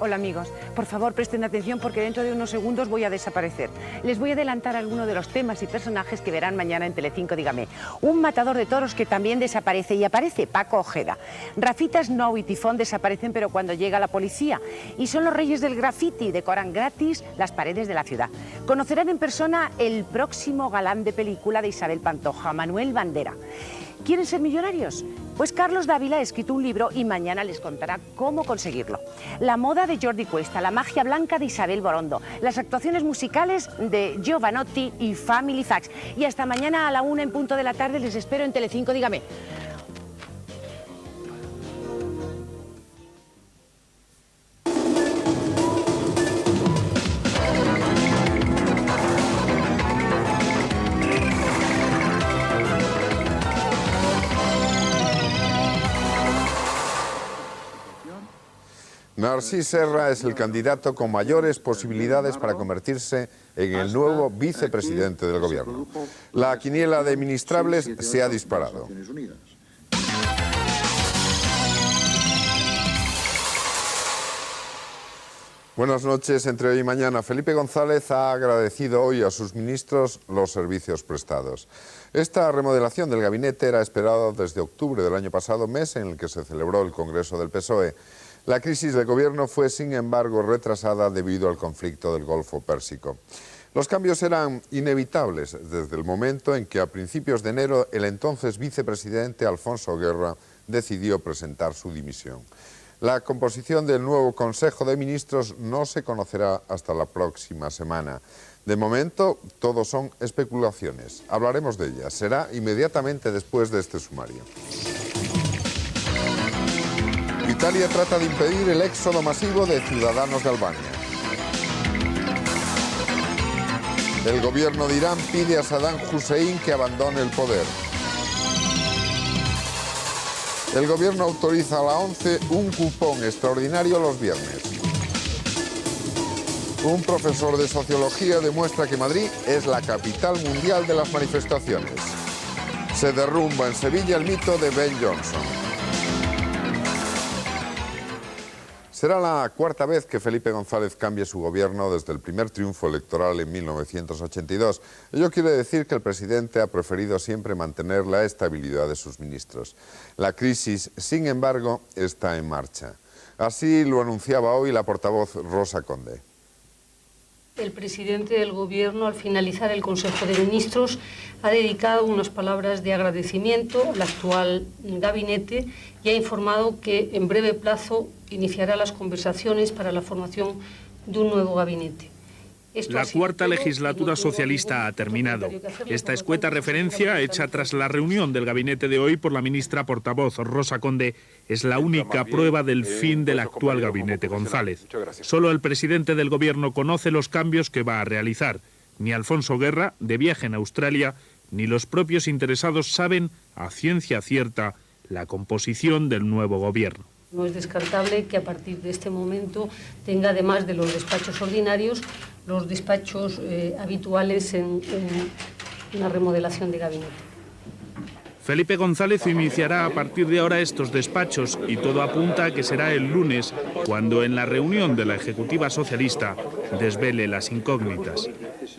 Hola amigos, por favor presten atención porque dentro de unos segundos voy a desaparecer. Les voy a adelantar algunos de los temas y personajes que verán mañana en Telecinco, dígame. Un matador de toros que también desaparece y aparece, Paco Ojeda. Rafita Snow y Tifón desaparecen pero cuando llega la policía. Y son los reyes del graffiti, decoran gratis las paredes de la ciudad. Conocerán en persona el próximo galán de película de Isabel Pantoja, Manuel Bandera. ¿Quieren ser millonarios? Pues Carlos Dávila ha escrito un libro y mañana les contará cómo conseguirlo. La moda de Jordi Cuesta, la magia blanca de Isabel Borondo, las actuaciones musicales de Giovanotti y Family Facts. Y hasta mañana a la 1 en punto de la tarde les espero en Telecinco, dígame. Narcís Serra es el candidato con mayores posibilidades para convertirse en el nuevo vicepresidente del gobierno. La quiniela de ministrables se ha disparado. Buenas noches. Entre hoy y mañana, Felipe González ha agradecido hoy a sus ministros los servicios prestados. Esta remodelación del gabinete era esperada desde octubre del año pasado, mes en el que se celebró el Congreso del PSOE. La crisis del gobierno fue, sin embargo, retrasada debido al conflicto del Golfo Pérsico. Los cambios eran inevitables desde el momento en que a principios de enero el entonces vicepresidente Alfonso Guerra decidió presentar su dimisión. La composición del nuevo Consejo de Ministros no se conocerá hasta la próxima semana. De momento, todo son especulaciones. Hablaremos de ellas. Será inmediatamente después de este sumario. Italia trata de impedir el éxodo masivo de ciudadanos de Albania. El gobierno de Irán pide a Saddam Hussein que abandone el poder. El gobierno autoriza a la ONCE un cupón extraordinario los viernes. Un profesor de sociología demuestra que Madrid es la capital mundial de las manifestaciones. Se derrumba en Sevilla el mito de Ben Johnson. Será la cuarta vez que Felipe González cambie su gobierno desde el primer triunfo electoral en 1982. Ello quiere decir que el presidente ha preferido siempre mantener la estabilidad de sus ministros. La crisis, sin embargo, está en marcha. Así lo anunciaba hoy la portavoz Rosa Conde. El presidente del Gobierno, al finalizar el Consejo de Ministros, ha dedicado unas palabras de agradecimiento al actual gabinete y ha informado que en breve plazo iniciará las conversaciones para la formación de un nuevo gabinete. La cuarta legislatura socialista ha terminado. Esta escueta referencia, hecha tras la reunión del gabinete de hoy por la ministra portavoz Rosa Conde, es la única prueba del fin del actual gabinete González. Solo el presidente del gobierno conoce los cambios que va a realizar. Ni Alfonso Guerra, de viaje en Australia, ni los propios interesados saben a ciencia cierta la composición del nuevo gobierno. No es descartable que a partir de este momento tenga, además de los despachos ordinarios, los despachos habituales en una remodelación de gabinete. Felipe González iniciará a partir de ahora estos despachos y todo apunta a que será el lunes cuando en la reunión de la Ejecutiva Socialista desvele las incógnitas.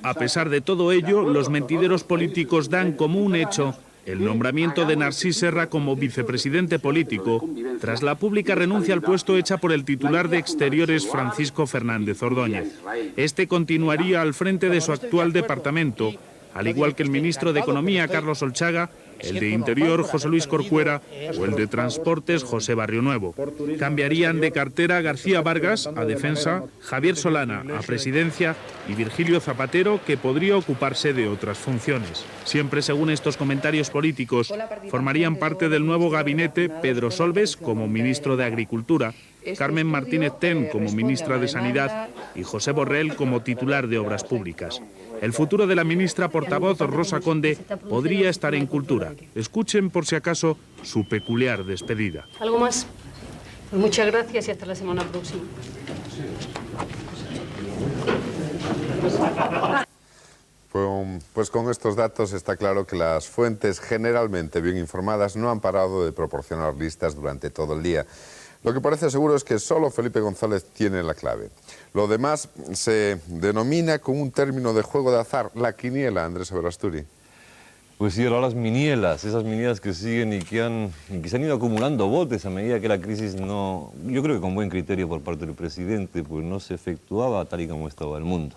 A pesar de todo ello, los mentideros políticos dan como un hecho el nombramiento de Narcís Serra como vicepresidente político tras la pública renuncia al puesto hecha por el titular de Exteriores Francisco Fernández Ordóñez. Este continuaría al frente de su actual departamento, al igual que el ministro de Economía Carlos Olchaga, el de Interior José Luis Corcuera o el de Transportes José Barrionuevo. Cambiarían de cartera García Vargas a Defensa, Javier Solana a Presidencia y Virgilio Zapatero, que podría ocuparse de otras funciones. Siempre según estos comentarios políticos, formarían parte del nuevo gabinete Pedro Solbes como ministro de Agricultura, Carmen Martínez Ten como ministra de Sanidad y José Borrell como titular de Obras Públicas. El futuro de la ministra portavoz Rosa Conde podría estar en Cultura. Escuchen por si acaso su peculiar despedida. ¿Algo más? Pues muchas gracias y hasta la semana próxima. Pues con estos datos está claro que las fuentes generalmente bien informadas no han parado de proporcionar listas durante todo el día. Lo que parece seguro es que solo Felipe González tiene la clave. Lo demás se denomina como un término de juego de azar, la quiniela, Andrés Aberasturi. Pues sí, ahora las minielas, esas minielas que siguen y que se han ido acumulando votos a medida que la crisis no, yo creo que con buen criterio por parte del presidente, pues no se efectuaba tal y como estaba el mundo.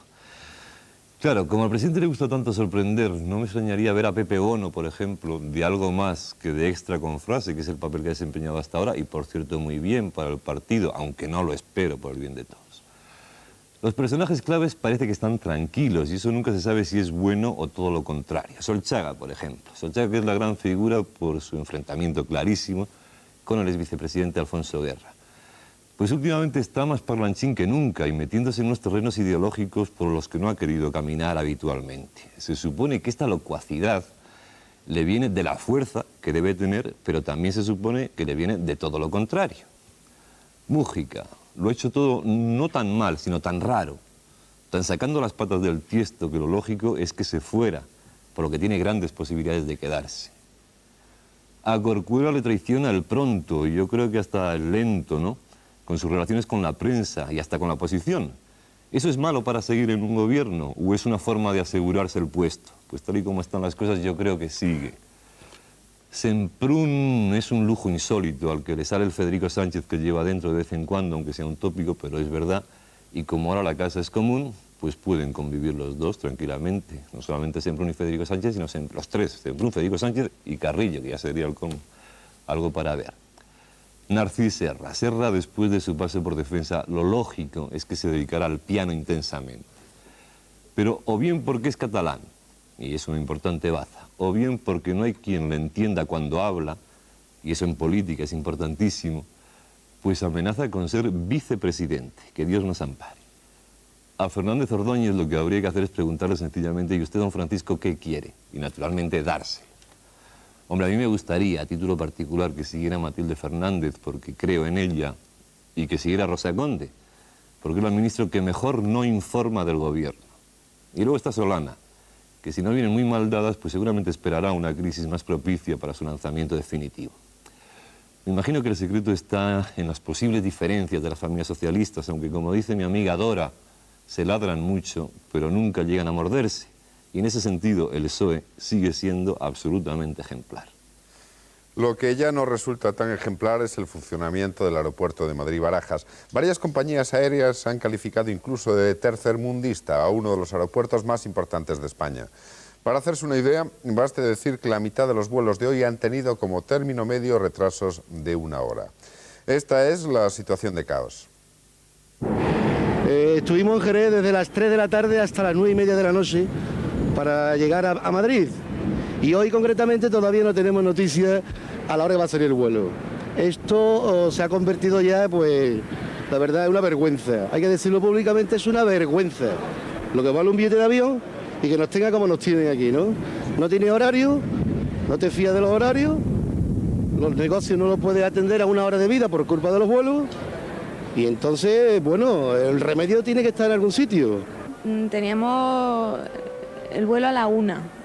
Claro, como al presidente le gusta tanto sorprender, no me extrañaría ver a Pepe Bono, por ejemplo, de algo más que de extra con frase, que es el papel que ha desempeñado hasta ahora, y por cierto muy bien para el partido, aunque no lo espero por el bien de todos. Los personajes claves parece que están tranquilos y eso nunca se sabe si es bueno o todo lo contrario. Solchaga, por ejemplo. Solchaga, que es la gran figura por su enfrentamiento clarísimo con el exvicepresidente Alfonso Guerra. Pues últimamente está más parlanchín que nunca y metiéndose en unos terrenos ideológicos por los que no ha querido caminar habitualmente. Se supone que esta locuacidad le viene de la fuerza que debe tener, pero también se supone que le viene de todo lo contrario. Mújica lo ha hecho todo no tan mal, sino tan raro, tan sacando las patas del tiesto, que lo lógico es que se fuera, por lo que tiene grandes posibilidades de quedarse. A Corcuera le traiciona el pronto, y yo creo que hasta el lento, ¿no?, con sus relaciones con la prensa y hasta con la oposición. ¿Eso es malo para seguir en un gobierno o es una forma de asegurarse el puesto? Pues tal y como están las cosas, yo creo que sigue. Semprún es un lujo insólito al que le sale el Federico Sánchez que lleva dentro de vez en cuando, aunque sea un tópico, pero es verdad. Y como ahora la casa es común, pues pueden convivir los dos tranquilamente. No solamente Semprún y Federico Sánchez, sino los tres, Semprún, Federico Sánchez y Carrillo, que ya sería algo para ver. Narcís Serra. Serra, después de su pase por defensa, lo lógico es que se dedicara al piano intensamente. Pero o bien porque es catalán, y es una importante baza, o bien porque no hay quien le entienda cuando habla, y eso en política es importantísimo, pues amenaza con ser vicepresidente, que Dios nos ampare. A Fernández Ordóñez lo que habría que hacer es preguntarle sencillamente, ¿y usted, don Francisco, qué quiere? Y naturalmente darse. Hombre, a mí me gustaría, a título particular, que siguiera Matilde Fernández, porque creo en ella, y que siguiera Rosa Conde, porque es el ministro que mejor no informa del gobierno. Y luego está Solana, que si no vienen muy mal dadas, pues seguramente esperará una crisis más propicia para su lanzamiento definitivo. Me imagino que el secreto está en las posibles diferencias de las familias socialistas, aunque como dice mi amiga Dora, se ladran mucho, pero nunca llegan a morderse. Y en ese sentido, el PSOE sigue siendo absolutamente ejemplar. Lo que ya no resulta tan ejemplar es el funcionamiento del aeropuerto de Madrid-Barajas. Varias compañías aéreas han calificado incluso de tercermundista a uno de los aeropuertos más importantes de España. Para hacerse una idea, baste decir que la mitad de los vuelos de hoy han tenido como término medio retrasos de 1 hora. Esta es la situación de caos. Estuvimos en Jerez desde las 3 de la tarde hasta las 9:30 de la noche para llegar a Madrid. Y hoy concretamente todavía no tenemos noticias a la hora que va a salir el vuelo. Esto se ha convertido ya, pues, la verdad, en una vergüenza. Hay que decirlo públicamente, es una vergüenza. Lo que vale un billete de avión y que nos tenga como nos tienen aquí, ¿no? No tiene horario, no te fías de los horarios, los negocios no los puedes atender a 1 hora de vida por culpa de los vuelos. Y entonces, bueno, el remedio tiene que estar en algún sitio. Teníamos el vuelo a la 1.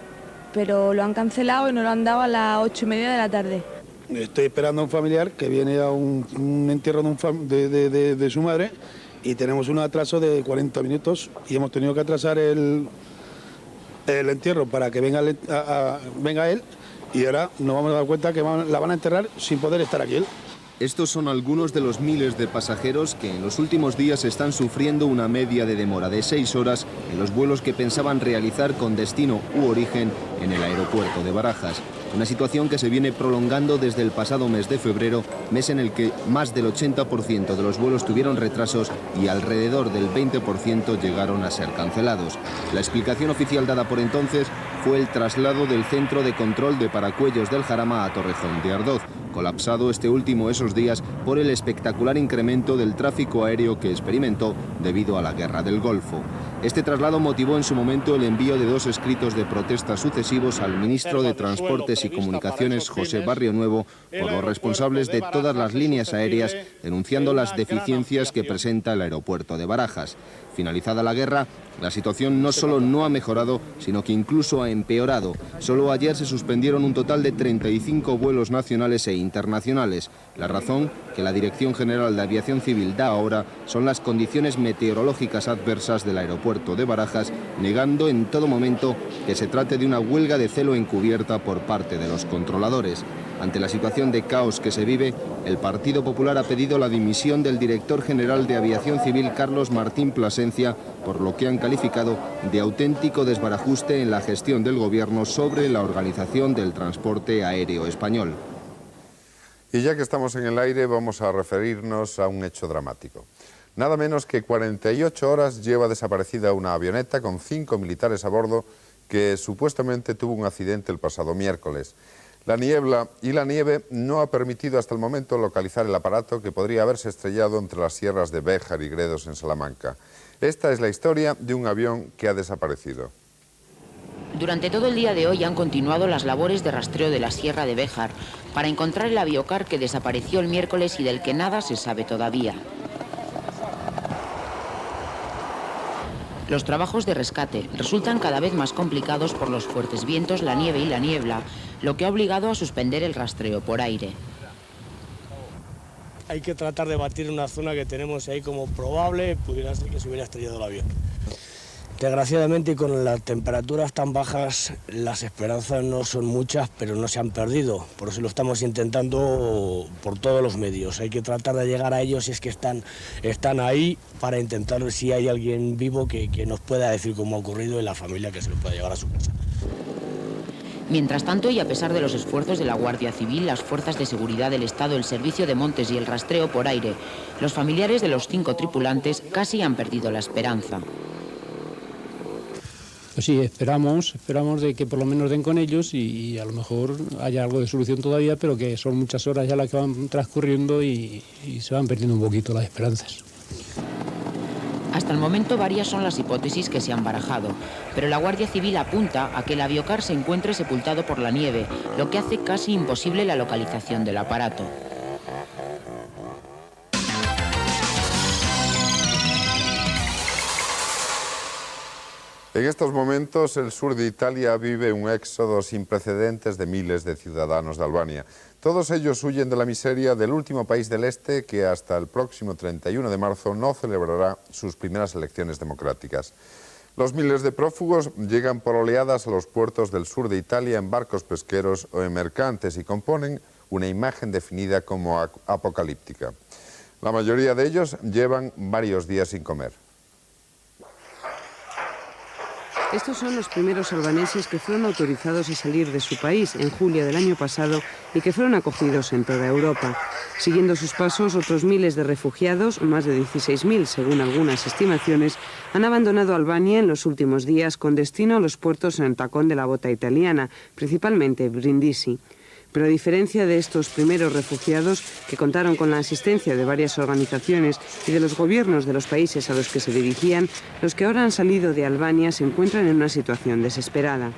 Pero lo han cancelado y nos lo han dado a las 8:30 de la tarde. Estoy esperando a un familiar que viene a un entierro de su madre y tenemos un atraso de 40 minutos y hemos tenido que atrasar el entierro para que venga él y ahora nos vamos a dar cuenta que la van a enterrar sin poder estar aquí él. Estos son algunos de los miles de pasajeros que en los últimos días están sufriendo una media de demora de 6 horas en los vuelos que pensaban realizar con destino u origen en el aeropuerto de Barajas. Una situación que se viene prolongando desde el pasado mes de febrero, mes en el que más del 80% de los vuelos tuvieron retrasos y alrededor del 20% llegaron a ser cancelados. La explicación oficial dada por entonces fue el traslado del centro de control de Paracuellos del Jarama a Torrejón de Ardoz, colapsado este último esos días por el espectacular incremento del tráfico aéreo que experimentó debido a la guerra del Golfo. Este traslado motivó en su momento el envío de 2 escritos de protesta sucesivos al ministro de Transportes y Comunicaciones, José Barrionuevo, por los responsables de todas las líneas aéreas, denunciando las deficiencias que presenta el aeropuerto de Barajas. Finalizada la guerra, la situación no solo no ha mejorado, sino que incluso ha empeorado. Solo ayer se suspendieron un total de 35 vuelos nacionales e internacionales. La razón que la Dirección General de Aviación Civil da ahora son las condiciones meteorológicas adversas del aeropuerto de Barajas, negando en todo momento que se trate de una huelga de celo encubierta por parte de los controladores. Ante la situación de caos que se vive, el Partido Popular ha pedido la dimisión del director general de Aviación Civil, Carlos Martín Plasencia, por lo que han calificado de auténtico desbarajuste en la gestión del gobierno sobre la organización del transporte aéreo español. Y ya que estamos en el aire, vamos a referirnos a un hecho dramático. Nada menos que 48 horas lleva desaparecida una avioneta con 5 militares a bordo que supuestamente tuvo un accidente el pasado miércoles. La niebla y la nieve no ha permitido hasta el momento localizar el aparato que podría haberse estrellado entre las sierras de Béjar y Gredos en Salamanca. Esta es la historia de un avión que ha desaparecido. Durante todo el día de hoy han continuado las labores de rastreo de la sierra de Béjar para encontrar el aviocar que desapareció el miércoles y del que nada se sabe todavía. Los trabajos de rescate resultan cada vez más complicados por los fuertes vientos, la nieve y la niebla, lo que ha obligado a suspender el rastreo por aire. Hay que tratar de batir una zona que tenemos ahí como probable, pudiera ser que se hubiera estrellado el avión. Desgraciadamente, con las temperaturas tan bajas, las esperanzas no son muchas, pero no se han perdido. Por eso lo estamos intentando por todos los medios. Hay que tratar de llegar a ellos si es que están ahí, para intentar ver si hay alguien vivo que nos pueda decir cómo ha ocurrido y la familia que se lo pueda llevar a su casa. Mientras tanto, y a pesar de los esfuerzos de la Guardia Civil, las fuerzas de seguridad del Estado, el Servicio de Montes y el rastreo por aire, los familiares de los 5 tripulantes casi han perdido la esperanza. Pues sí, esperamos de que por lo menos den con ellos y a lo mejor haya algo de solución todavía, pero que son muchas horas ya las que van transcurriendo y se van perdiendo un poquito las esperanzas. Hasta el momento varias son las hipótesis que se han barajado, pero la Guardia Civil apunta a que el aviocar se encuentre sepultado por la nieve, lo que hace casi imposible la localización del aparato. En estos momentos, el sur de Italia vive un éxodo sin precedentes de miles de ciudadanos de Albania. Todos ellos huyen de la miseria del último país del este que hasta el próximo 31 de marzo no celebrará sus primeras elecciones democráticas. Los miles de prófugos llegan por oleadas a los puertos del sur de Italia en barcos pesqueros o en mercantes y componen una imagen definida como apocalíptica. La mayoría de ellos llevan varios días sin comer. Estos son los primeros albaneses que fueron autorizados a salir de su país en julio del año pasado y que fueron acogidos en toda Europa. Siguiendo sus pasos, otros miles de refugiados, más de 16.000 según algunas estimaciones, han abandonado Albania en los últimos días con destino a los puertos en el tacón de la bota italiana, principalmente Brindisi. Pero a diferencia de estos primeros refugiados, que contaron con la asistencia de varias organizaciones y de los gobiernos de los países a los que se dirigían, los que ahora han salido de Albania se encuentran en una situación desesperada.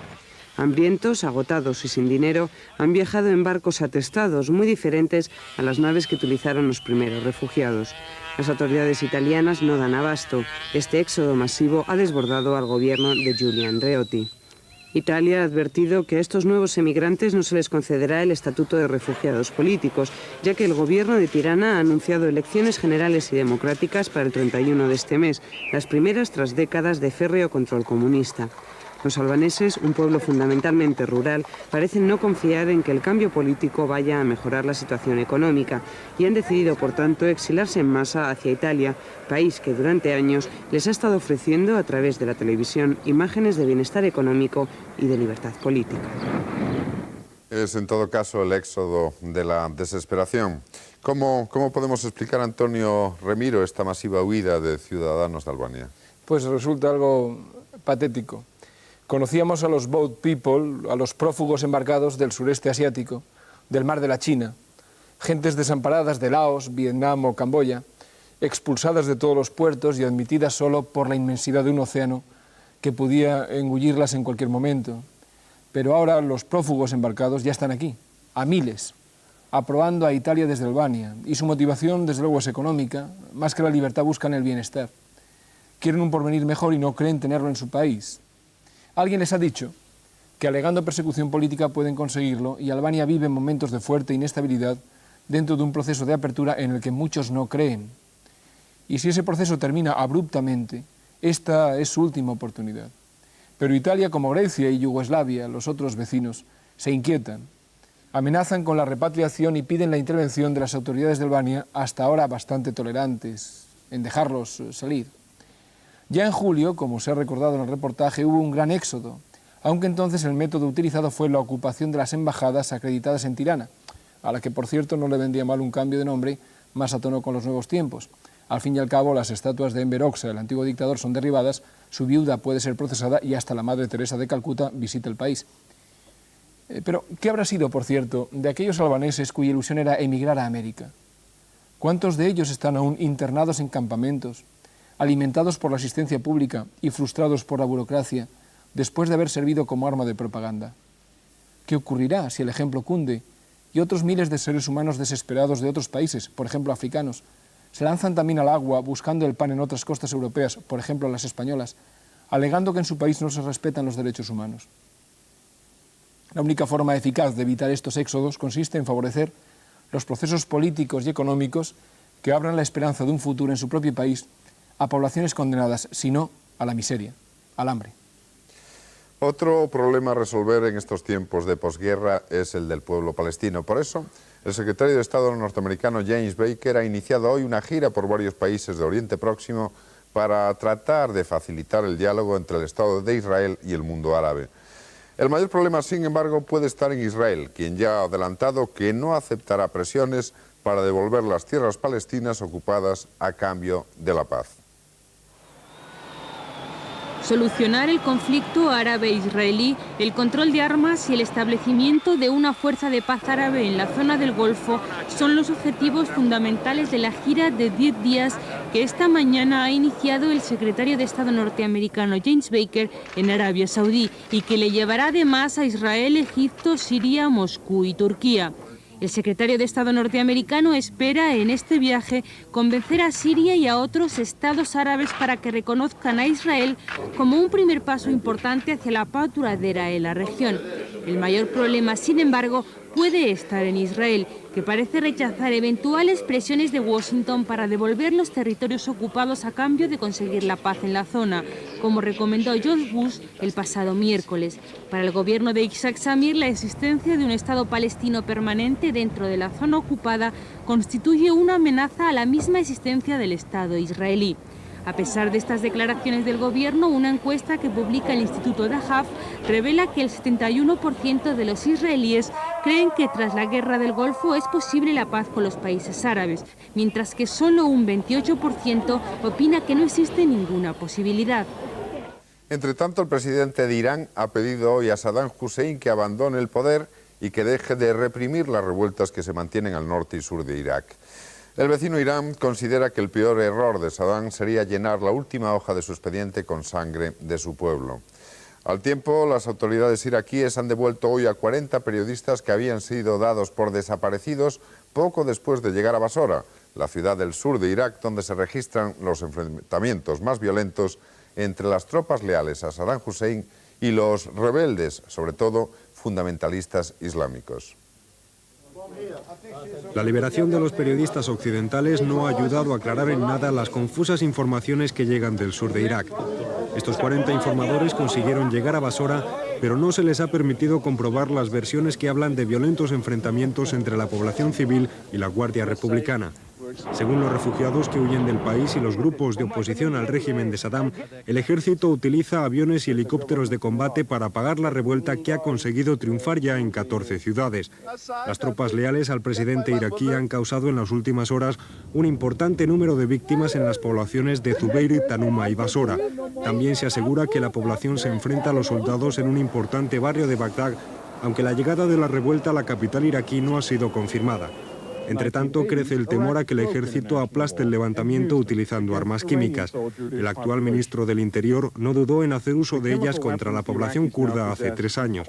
Hambrientos, agotados y sin dinero, han viajado en barcos atestados muy diferentes a las naves que utilizaron los primeros refugiados. Las autoridades italianas no dan abasto. Este éxodo masivo ha desbordado al gobierno de Giulio Andreotti. Italia ha advertido que a estos nuevos emigrantes no se les concederá el estatuto de refugiados políticos, ya que el gobierno de Tirana ha anunciado elecciones generales y democráticas para el 31 de este mes, las primeras tras décadas de férreo control comunista. Los albaneses, un pueblo fundamentalmente rural, parecen no confiar en que el cambio político vaya a mejorar la situación económica y han decidido, por tanto, exilarse en masa hacia Italia, país que durante años les ha estado ofreciendo a través de la televisión imágenes de bienestar económico y de libertad política. Es en todo caso el éxodo de la desesperación. ¿Cómo podemos explicar, Antonio Remiro, esta masiva huida de ciudadanos de Albania? Pues resulta algo patético. Conocíamos a los boat people, a los prófugos embarcados del sureste asiático, del mar de la China, gentes desamparadas de Laos, Vietnam o Camboya, expulsadas de todos los puertos y admitidas solo por la inmensidad de un océano que podía engullirlas en cualquier momento. Pero ahora los prófugos embarcados ya están aquí, a miles, aprobando a Italia desde Albania, y su motivación desde luego es económica, más que la libertad buscan el bienestar. Quieren un porvenir mejor y no creen tenerlo en su país. Alguien les ha dicho que alegando persecución política pueden conseguirlo, y Albania vive momentos de fuerte inestabilidad dentro de un proceso de apertura en el que muchos no creen. Y si ese proceso termina abruptamente, esta es su última oportunidad. Pero Italia, como Grecia y Yugoslavia, los otros vecinos, se inquietan, amenazan con la repatriación y piden la intervención de las autoridades de Albania, hasta ahora bastante tolerantes, en dejarlos salir. Ya en julio, como se ha recordado en el reportaje, hubo un gran éxodo, aunque entonces el método utilizado fue la ocupación de las embajadas acreditadas en Tirana, a la que por cierto no le vendría mal un cambio de nombre más a tono con los nuevos tiempos. Al fin y al cabo, las estatuas de Enver Hoxha, el antiguo dictador, son derribadas, su viuda puede ser procesada y hasta la Madre Teresa de Calcuta visita el país. Pero, ¿qué habrá sido, por cierto, de aquellos albaneses cuya ilusión era emigrar a América? ¿Cuántos de ellos están aún internados en campamentos, alimentados por la asistencia pública y frustrados por la burocracia, después de haber servido como arma de propaganda? ¿Qué ocurrirá si el ejemplo cunde y otros miles de seres humanos desesperados de otros países, por ejemplo africanos, se lanzan también al agua buscando el pan en otras costas europeas, por ejemplo las españolas, alegando que en su país no se respetan los derechos humanos? La única forma eficaz de evitar estos éxodos consiste en favorecer los procesos políticos y económicos que abran la esperanza de un futuro en su propio país a poblaciones condenadas, si no, a la miseria, al hambre. Otro problema a resolver en estos tiempos de posguerra es el del pueblo palestino. Por eso, el secretario de Estado norteamericano James Baker ha iniciado hoy una gira por varios países de Oriente Próximo para tratar de facilitar el diálogo entre el Estado de Israel y el mundo árabe. El mayor problema, sin embargo, puede estar en Israel, quien ya ha adelantado que no aceptará presiones para devolver las tierras palestinas ocupadas a cambio de la paz. Solucionar el conflicto árabe-israelí, el control de armas y el establecimiento de una fuerza de paz árabe en la zona del Golfo son los objetivos fundamentales de la gira de 10 días que esta mañana ha iniciado el secretario de Estado norteamericano James Baker en Arabia Saudí y que le llevará además a Israel, Egipto, Siria, Moscú y Turquía. El secretario de Estado norteamericano espera en este viaje convencer a Siria y a otros estados árabes para que reconozcan a Israel como un primer paso importante hacia la paz duradera en la región. El mayor problema, sin embargo, puede estar en Israel, que parece rechazar eventuales presiones de Washington para devolver los territorios ocupados a cambio de conseguir la paz en la zona, como recomendó George Bush el pasado miércoles. Para el gobierno de Isaac Shamir, la existencia de un Estado palestino permanente dentro de la zona ocupada constituye una amenaza a la misma existencia del Estado israelí. A pesar de estas declaraciones del gobierno, una encuesta que publica el Instituto Dahab revela que el 71% de los israelíes creen que tras la guerra del Golfo es posible la paz con los países árabes, mientras que solo un 28% opina que no existe ninguna posibilidad. Entre tanto, el presidente de Irán ha pedido hoy a Saddam Hussein que abandone el poder y que deje de reprimir las revueltas que se mantienen al norte y sur de Irak. El vecino Irán considera que el peor error de Saddam sería llenar la última hoja de su expediente con sangre de su pueblo. Al tiempo, las autoridades iraquíes han devuelto hoy a 40 periodistas que habían sido dados por desaparecidos poco después de llegar a Basora, la ciudad del sur de Irak, donde se registran los enfrentamientos más violentos entre las tropas leales a Saddam Hussein y los rebeldes, sobre todo fundamentalistas islámicos. La liberación de los periodistas occidentales no ha ayudado a aclarar en nada las confusas informaciones que llegan del sur de Irak. Estos 40 informadores consiguieron llegar a Basora, pero no se les ha permitido comprobar las versiones que hablan de violentos enfrentamientos entre la población civil y la Guardia Republicana. Según los refugiados que huyen del país y los grupos de oposición al régimen de Saddam, el ejército utiliza aviones y helicópteros de combate para apagar la revuelta que ha conseguido triunfar ya en 14 ciudades. Las tropas leales al presidente iraquí han causado en las últimas horas un importante número de víctimas en las poblaciones de Zubeir, Tanuma y Basora. También se asegura que la población se enfrenta a los soldados en un importante barrio de Bagdad, aunque la llegada de la revuelta a la capital iraquí no ha sido confirmada. Entre tanto, crece el temor a que el ejército aplaste el levantamiento utilizando armas químicas. El actual ministro del Interior no dudó en hacer uso de ellas contra la población kurda hace 3 años.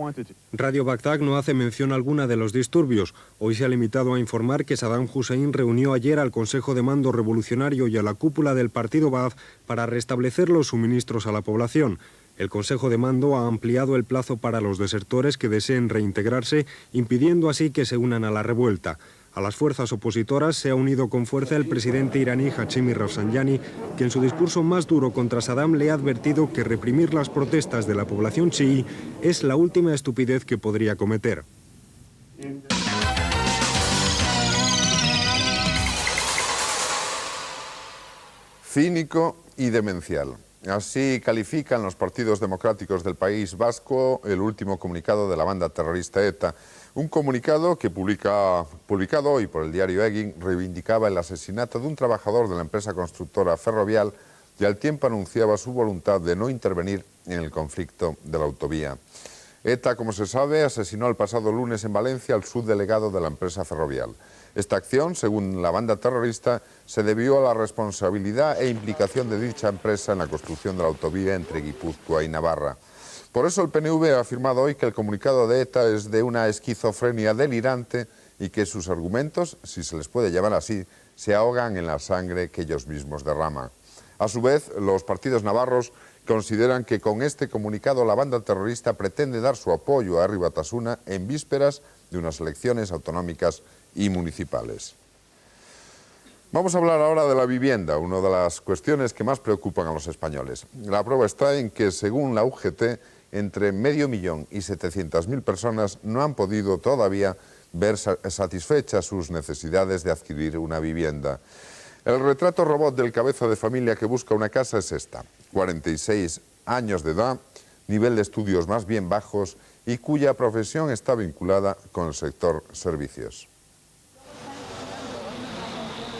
Radio Bagdad no hace mención alguna de los disturbios. Hoy se ha limitado a informar que Saddam Hussein reunió ayer al Consejo de Mando Revolucionario y a la cúpula del partido Ba'ath para restablecer los suministros a la población. El Consejo de Mando ha ampliado el plazo para los desertores que deseen reintegrarse, impidiendo así que se unan a la revuelta. A las fuerzas opositoras se ha unido con fuerza el presidente iraní Hashemi Rafsanjani, que en su discurso más duro contra Saddam le ha advertido que reprimir las protestas de la población chií es la última estupidez que podría cometer. Cínico y demencial. Así califican los partidos democráticos del País Vasco el último comunicado de la banda terrorista ETA. Un comunicado que publicado hoy por el diario Egin reivindicaba el asesinato de un trabajador de la empresa constructora Ferrovial y al tiempo anunciaba su voluntad de no intervenir en el conflicto de la autovía. ETA, como se sabe, asesinó el pasado lunes en Valencia al subdelegado de la empresa Ferrovial. Esta acción, según la banda terrorista, se debió a la responsabilidad e implicación de dicha empresa en la construcción de la autovía entre Guipúzcoa y Navarra. Por eso el PNV ha afirmado hoy que el comunicado de ETA es de una esquizofrenia delirante y que sus argumentos, si se les puede llamar así, se ahogan en la sangre que ellos mismos derraman. A su vez, los partidos navarros consideran que con este comunicado la banda terrorista pretende dar su apoyo a Herri Batasuna en vísperas de unas elecciones autonómicas y municipales. Vamos a hablar ahora de la vivienda, una de las cuestiones que más preocupan a los españoles. La prueba está en que, según la UGT, entre 500.000 y 700.000 personas no han podido todavía ver satisfechas sus necesidades de adquirir una vivienda. El retrato robot del cabeza de familia que busca una casa es esta: 46 años de edad, nivel de estudios más bien bajos y cuya profesión está vinculada con el sector servicios.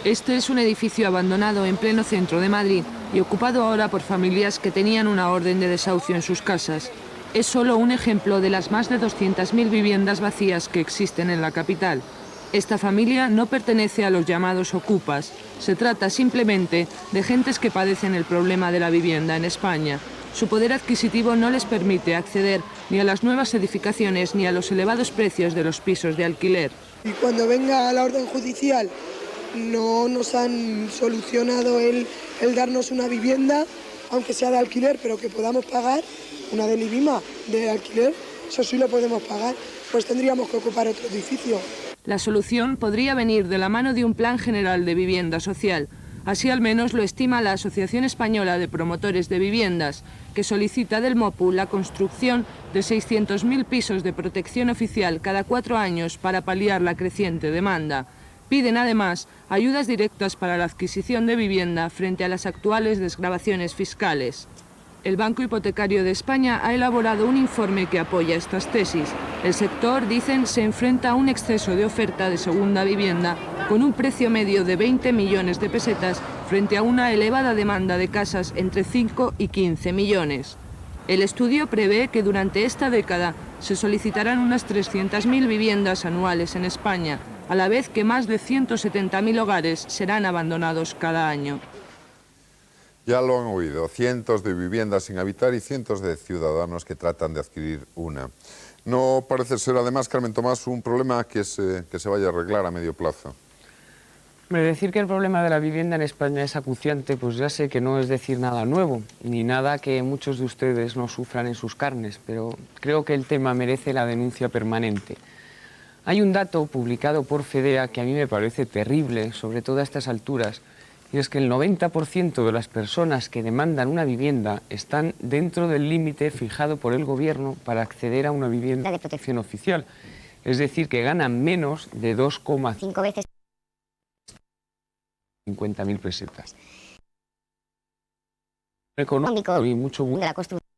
Este es un edificio abandonado en pleno centro de Madrid y ocupado ahora por familias que tenían una orden de desahucio en sus casas. Es solo un ejemplo de las más de 200.000 viviendas vacías que existen en la capital. Esta familia no pertenece a los llamados ocupas. Se trata simplemente de gentes que padecen el problema de la vivienda en España. Su poder adquisitivo no les permite acceder ni a las nuevas edificaciones ni a los elevados precios de los pisos de alquiler. Y cuando venga la orden judicial no nos han solucionado el darnos una vivienda, aunque sea de alquiler, pero que podamos pagar, una del IBIMA de alquiler, eso sí lo podemos pagar, pues tendríamos que ocupar otro edificio. La solución podría venir de la mano de un plan general de vivienda social. Así al menos lo estima la Asociación Española de Promotores de Viviendas, que solicita del MOPU la construcción de 600.000 pisos de protección oficial cada 4 años para paliar la creciente demanda. Piden además ayudas directas para la adquisición de vivienda frente a las actuales desgravaciones fiscales. El Banco Hipotecario de España ha elaborado un informe que apoya estas tesis. El sector, dicen, se enfrenta a un exceso de oferta de segunda vivienda con un precio medio de 20 millones de pesetas frente a una elevada demanda de casas entre 5 y 15 millones. El estudio prevé que durante esta década se solicitarán unas 300.000 viviendas anuales en España, a la vez que más de 170.000 hogares serán abandonados cada año. Ya lo han oído, cientos de viviendas sin habitar y cientos de ciudadanos que tratan de adquirir una. No parece ser, además, Carmen Tomás, un problema que se vaya a arreglar a medio plazo. Decir que el problema de la vivienda en España es acuciante, pues ya sé que no es decir nada nuevo, ni nada que muchos de ustedes no sufran en sus carnes, pero creo que el tema merece la denuncia permanente. Hay un dato publicado por FEDEA que a mí me parece terrible, sobre todo a estas alturas, y es que el 90% de las personas que demandan una vivienda están dentro del límite fijado por el gobierno para acceder a una vivienda de protección oficial. Es decir, que ganan menos de 2,5 veces 50.000 pesetas. Económico y mucho de la construcción.